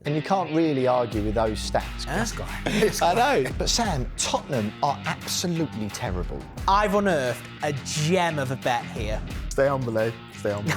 And you can't really argue with those stats. This guy. I know. But Sam, Tottenham are absolutely terrible. I've unearthed a gem of a bet here. Stay humble, eh? Stay humble.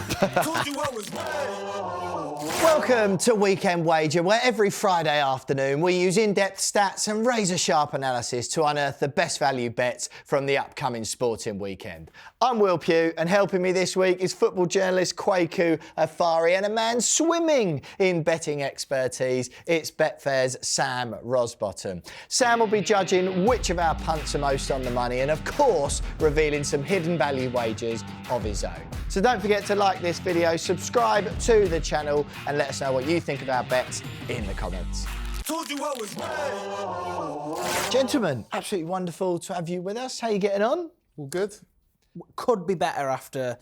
Welcome to Weekend Wager, where every Friday afternoon we use in-depth stats and razor-sharp analysis to unearth the best value bets from the upcoming sporting weekend. I'm Will Pugh, and helping me this week is football journalist Kwaku Afari and a man swimming in betting expertise. It's Betfair's Sam Rosbottom. Sam will be judging which of our punts are most on the money and, of course, revealing some hidden value wagers of his own. So don't forget to like this video, subscribe to the channel, and let us know what you think of our bets in the comments. Told you I was right. Gentlemen, absolutely wonderful to have you with us. How are you getting on? All good? Could be better after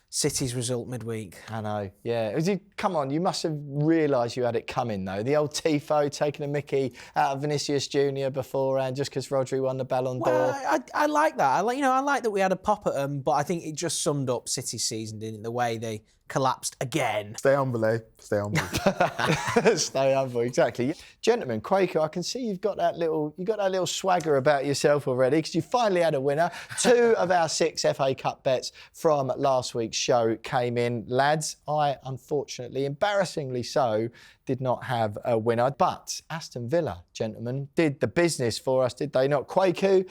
City's result midweek. I know, yeah. Come on, you must have realised you had it coming, though. The old Tifo taking a mickey out of Vinicius Jr. beforehand just because Rodri won the Ballon d'Or. Well, I like that. I like that we had a pop at them, but I think it just summed up City's season, didn't it? The way they collapsed again. Stay humble, eh? Stay humble. Stay humble, exactly. Gentlemen, Quaker, I can see you've got that little swagger about yourself already because you finally had a winner. 2 of our 6 FA Cup bets from last week's show came in. Lads, I unfortunately, embarrassingly so, did not have a winner. But Aston Villa, gentlemen, did the business for us, did they not? Quaku,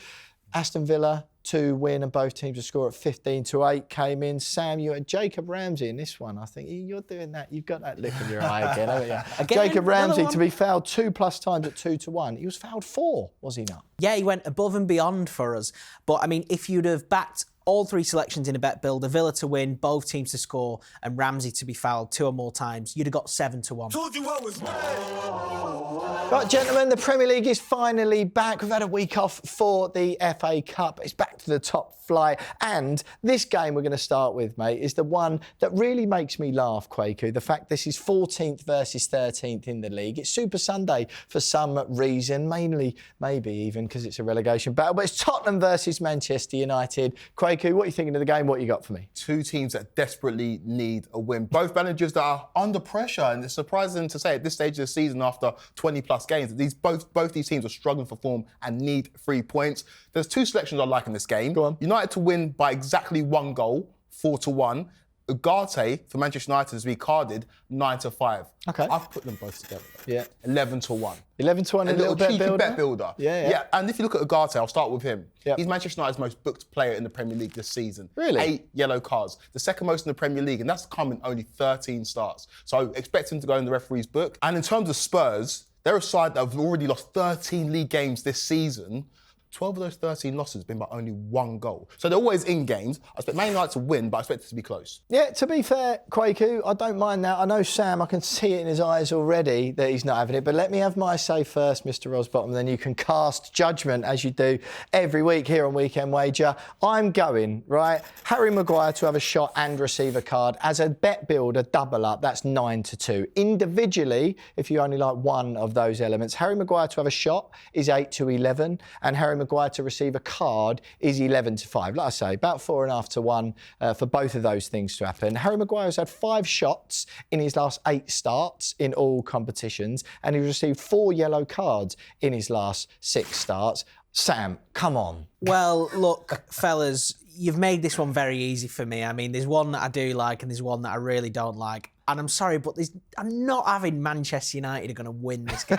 Aston Villa to win and both teams to score at 15-8 came in. Sam, you had Jacob Ramsey in this one. I think you're doing that. You've got that look in your eye again, haven't you? Again, Jacob Ramsey to be fouled 2+ times at 2-1. He was fouled 4, was he not? Yeah, he went above and beyond for us. But, I mean, if you'd have backed all 3 selections in a bet builder, Villa to win, both teams to score, and Ramsey to be fouled 2 or more times, you'd have got 7-1. Told you I was right. Right, gentlemen, the Premier League is finally back. We've had a week off for the FA Cup. It's back to the top flight. And this game we're going to start with, mate, is the one that really makes me laugh, Kwaku. The fact this is 14th versus 13th in the league. It's Super Sunday for some reason, mainly, maybe even because it's a relegation battle. But it's Tottenham versus Manchester United. Kwaku, what are you thinking of the game? What you got for me? 2 teams that desperately need a win. Both managers that are under pressure, and it's surprising to say at this stage of the season, after 20+ games, that both these teams are struggling for form and need 3 points. There's 2 selections I like in this game. Go on. United to win by exactly 1 goal, 4-1. Ugarte for Manchester United to be carded 9-5. Okay. I've put them both together. Yeah. 11-1. 11-1, a little cheeky bet builder. bet builder. Yeah. And if you look at Ugarte, I'll start with him. Yep. He's Manchester United's most booked player in the Premier League this season. Really? 8 yellow cards. The second most in the Premier League, and that's come in only 13 starts. So expect him to go in the referee's book. And in terms of Spurs, they're a side that have already lost 13 league games this season. 12 of those 13 losses have been by only 1 goal. So they're always in games. I expect Man United to win, but I expect it to be close. Yeah, to be fair, Kwaku, I don't mind that. I know Sam, I can see it in his eyes already that he's not having it, but let me have my say first, Mr. Rosbottom, then you can cast judgment as you do every week here on Weekend Wager. I'm going, right, Harry Maguire to have a shot and receive a card. As a bet builder, double up, that's 9-2. Individually, if you only like one of those elements, Harry Maguire to have a shot is 8-11, and Harry Maguire to receive a card is 11-5. Like I say, about 4.5-1 for both of those things to happen. Harry Maguire has had 5 shots in his last 8 starts in all competitions, and he's received 4 yellow cards in his last 6 starts. Sam, come on. Well, look, fellas, you've made this one very easy for me. I mean, there's one that I do like and there's one that I really don't like. And I'm sorry, but I'm not having Manchester United are going to win this game.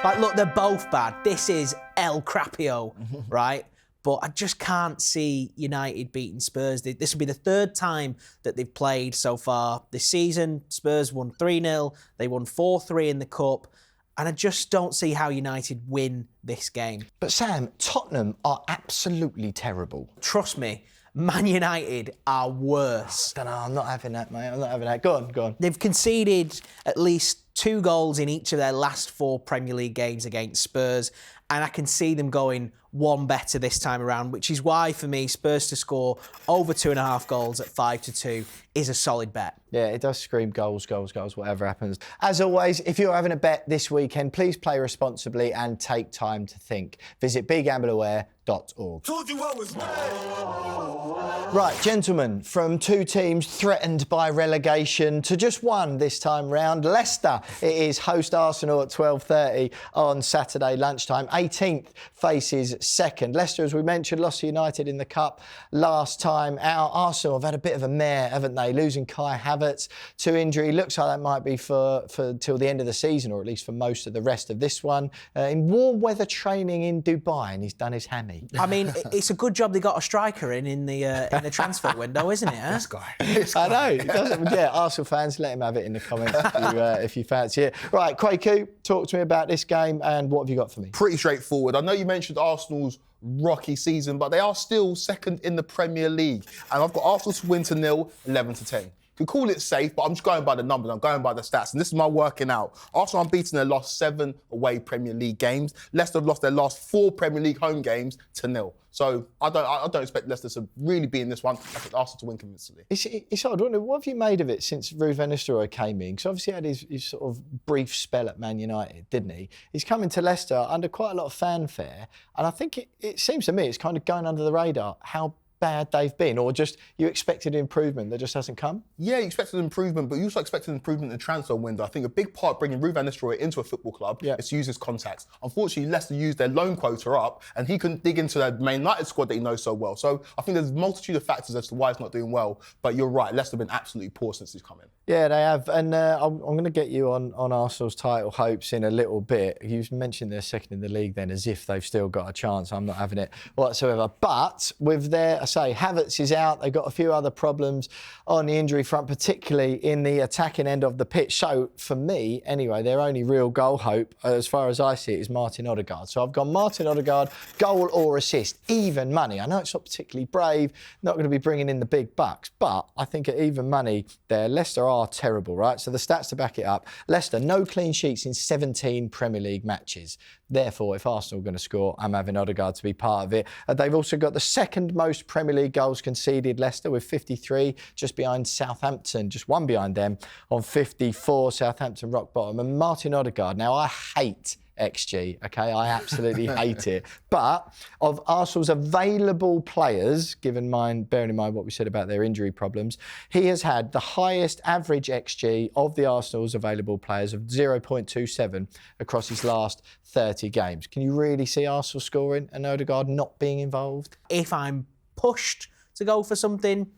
Like, look, they're both bad. This is El Crapio, right? But I just can't see United beating Spurs. This will be the 3rd time that they've played so far this season. Spurs won 3-0. They won 4-3 in the Cup. And I just don't see how United win this game. But Sam, Tottenham are absolutely terrible. Trust me, Man United are worse. I don't know, I'm not having that, mate. I'm not having that. Go on. They've conceded at least 2 goals in each of their last 4 Premier League games against Spurs, and I can see them going one better this time around, which is why, for me, Spurs to score over 2.5 goals at 5-2 is a solid bet. Yeah, it does scream goals, whatever happens. As always, if you're having a bet this weekend, please play responsibly and take time to think. Visit begambleaware.com. betfairascot.org. Told you I was mad. Right, gentlemen, from two teams threatened by relegation to just one this time round, Leicester, it is host Arsenal at 12:30 on Saturday lunchtime. 18th faces second. Leicester, as we mentioned, lost to United in the Cup last time out. Arsenal have had a bit of a mare, haven't they? Losing Kai Havertz to injury. Looks like that might be for till the end of the season, or at least for most of the rest of this one. In warm weather training in Dubai, and he's done his hammy. I mean, it's a good job they got a striker in the transfer window, isn't it? Huh? This guy. I know. It doesn't, yeah, Arsenal fans, let him have it in the comments if you fancy it. Right, Kwaku, talk to me about this game and what have you got for me? Pretty straightforward. I know you mentioned Arsenal's rocky season, but they are still second in the Premier League. And I've got Arsenal to win to 0, 11-10. You could call it safe, but I'm just going by the numbers. I'm going by the stats. And this is my working out. Arsenal unbeaten their last 7 away Premier League games. Leicester have lost their last 4 Premier League home games to 0. So I don't expect Leicester to really be in this one. I expect Arsenal to win convincingly. It's odd, wasn't it? What have you made of it since Ruud van Nistelrooy came in? Because obviously he had his sort of brief spell at Man United, didn't he? He's coming to Leicester under quite a lot of fanfare. And I think it seems to me it's kind of going under the radar how bad they've been, or just you expected improvement that just hasn't come? Yeah, you expected improvement, but you also expected improvement in the transfer window. I think a big part of bringing Ruud van Nistelrooy into a football club is to use his contacts. Unfortunately, Leicester used their loan quota up, and he couldn't dig into their Man United squad that he knows so well. So I think there's a multitude of factors as to why it's not doing well. But you're right, Leicester have been absolutely poor since he's come in. Yeah, they have. And I'm going to get you on Arsenal's title hopes in a little bit. You mentioned they're second in the league then as if they've still got a chance. I'm not having it whatsoever. But with their, I say, Havertz is out. They've got a few other problems on the injury front, particularly in the attacking end of the pitch. So for me, anyway, their only real goal hope, as far as I see it, is Martin Odegaard. So I've gone Martin Odegaard, goal or assist, even money. I know it's not particularly brave, not going to be bringing in the big bucks, but I think at even money there, Leicester are terrible, right? So the stats to back it up. Leicester, no clean sheets in 17 Premier League matches. Therefore, if Arsenal are going to score, I'm having Odegaard to be part of it. They've also got the second most Premier League goals conceded, Leicester, with 53, just behind Southampton, just one behind them on 54, Southampton rock bottom. And Martin Odegaard, now I hate XG, okay? I absolutely hate it. But of Arsenal's available players, bearing in mind what we said about their injury problems, he has had the highest average XG of the Arsenal's available players of 0.27 across his last 30 games. Can you really see Arsenal scoring and Odegaard not being involved? If I'm pushed to go for something,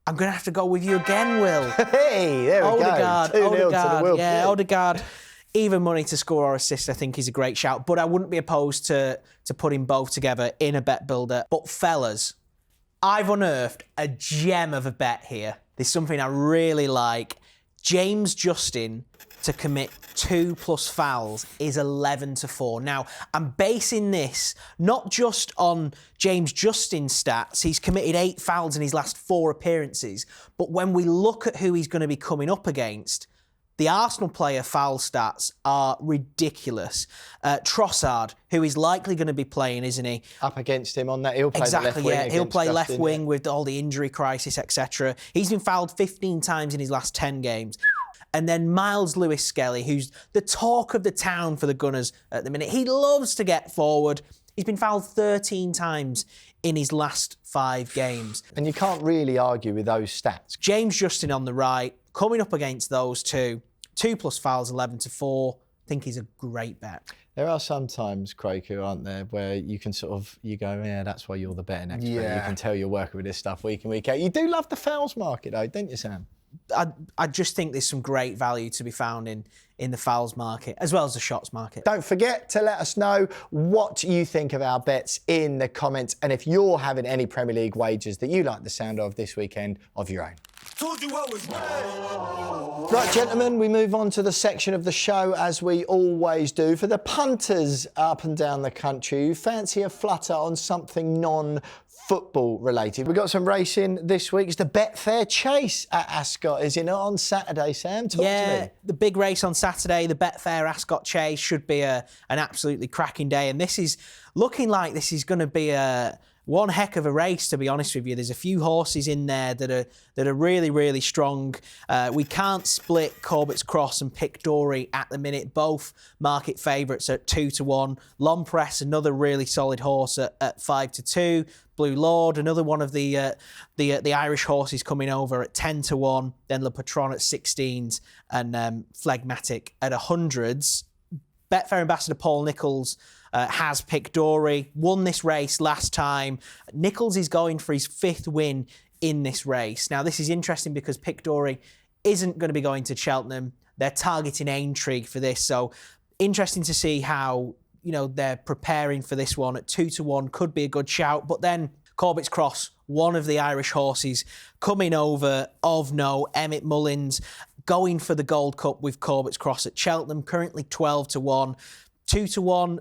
I'm going to have to go with you again, Will. Hey, there we go. 2-0 to the Will. Yeah, Odegaard. Even money to score or assist, I think, is a great shout. But I wouldn't be opposed to putting both together in a bet builder. But fellas, I've unearthed a gem of a bet here. There's something I really like. James Justin to commit 2+ fouls is 11-4. Now, I'm basing this not just on James Justin's stats. He's committed 8 fouls in his last 4 appearances. But when we look at who he's going to be coming up against, the Arsenal player foul stats are ridiculous. Trossard, who is likely going to be playing, isn't he? Up against him on that, he'll play the left wing. Yeah, he'll play left Justin, wing with all the injury crisis, etc. He's been fouled 15 times in his last 10 games. And then Miles Lewis-Skelly, who's the talk of the town for the Gunners at the minute. He loves to get forward. He's been fouled 13 times in his last 5 games. And you can't really argue with those stats. James Justin on the right, coming up against those two. 2+ fouls, 11-4. I think he's a great bet. There are some times, Kwaku, aren't there, where you can you go, yeah, that's why you're the betting expert. Yeah. You can tell you're working with this stuff week in, week out. You do love the fouls market, though, don't you, Sam? I just think there's some great value to be found in the fouls market, as well as the shots market. Don't forget to let us know what you think of our bets in the comments, and if you're having any Premier League wagers that you like the sound of this weekend of your own. Told you I was mad. Right, gentlemen, we move on to the section of the show, as we always do. For the punters up and down the country who fancy a flutter on something non-football related. We've got some racing this week. It's the Betfair Chase at Ascot, is it not, on Saturday, Sam? Talk to me. The big race on Saturday, the Betfair Ascot Chase, should be an absolutely cracking day. And this is looking like this is going to be a one heck of a race, to be honest with you. There's a few horses in there that are really, really strong. We can't split Corbett's Cross and Pick Dory at the minute. Both market favourites at 2-1. Lompress, another really solid horse at 5-2. Blue Lord, another one of the Irish horses coming over at 10-1. Then Le Patron at 16s and Phlegmatic at 100s. Betfair ambassador Paul Nicholls has Pick Dory, won this race last time. Nicholls is going for his 5th win in this race. Now, this is interesting because Pick Dory isn't going to be going to Cheltenham. They're targeting Aintree for this, so interesting to see how, you know, they're preparing for this one. At 2-1 could be a good shout, but then Corbett's Cross, one of the Irish horses coming over of no, Emmett Mullins, going for the Gold Cup with Corbett's Cross at Cheltenham, currently 12-1. 2-1,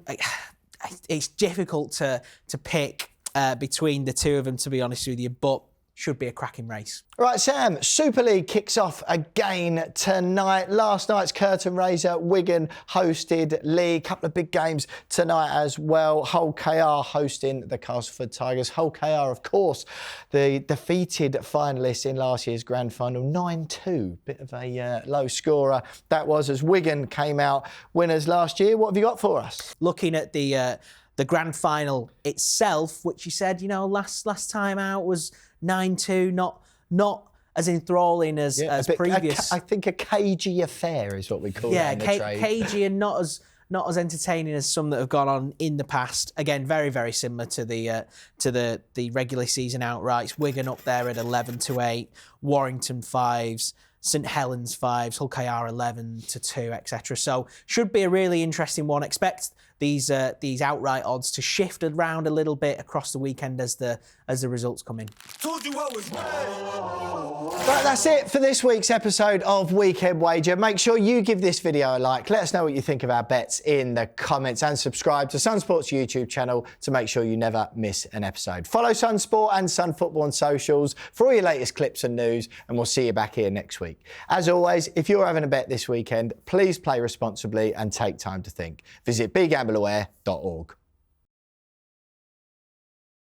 it's difficult to pick between the two of them, to be honest with you, but should be a cracking race. Right, Sam, Super League kicks off again tonight. Last night's curtain raiser, Wigan hosted League. Couple of big games tonight as well. Hull KR hosting the Castleford Tigers. Hull KR, of course, the defeated finalists in last year's grand final, 9-2. Bit of a low scorer that was, as Wigan came out winners last year. What have you got for us? Looking at the grand final itself, which you said, you know, last time out was 9-2, not as enthralling as previous. I think a cagey affair is what we call it in the trade. Cagey and not as entertaining as some that have gone on in the past. Again, very, very similar to the regular season outrights. Wigan up there at 11-8, Warrington 5s, St Helens 5s, Hull KR 11-2, etc. So should be a really interesting one. Expect these outright odds to shift around a little bit across the weekend as the results come in. Told you I was right. Right, that's it for this week's episode of Weekend Wager. Make sure you give this video a like. Let us know what you think of our bets in the comments and subscribe to Sunsport's YouTube channel to make sure you never miss an episode. Follow Sunsport and Sun Football on socials for all your latest clips and news, and we'll see you back here next week. As always, if you're having a bet this weekend, please play responsibly and take time to think. Visit begambleaware.org.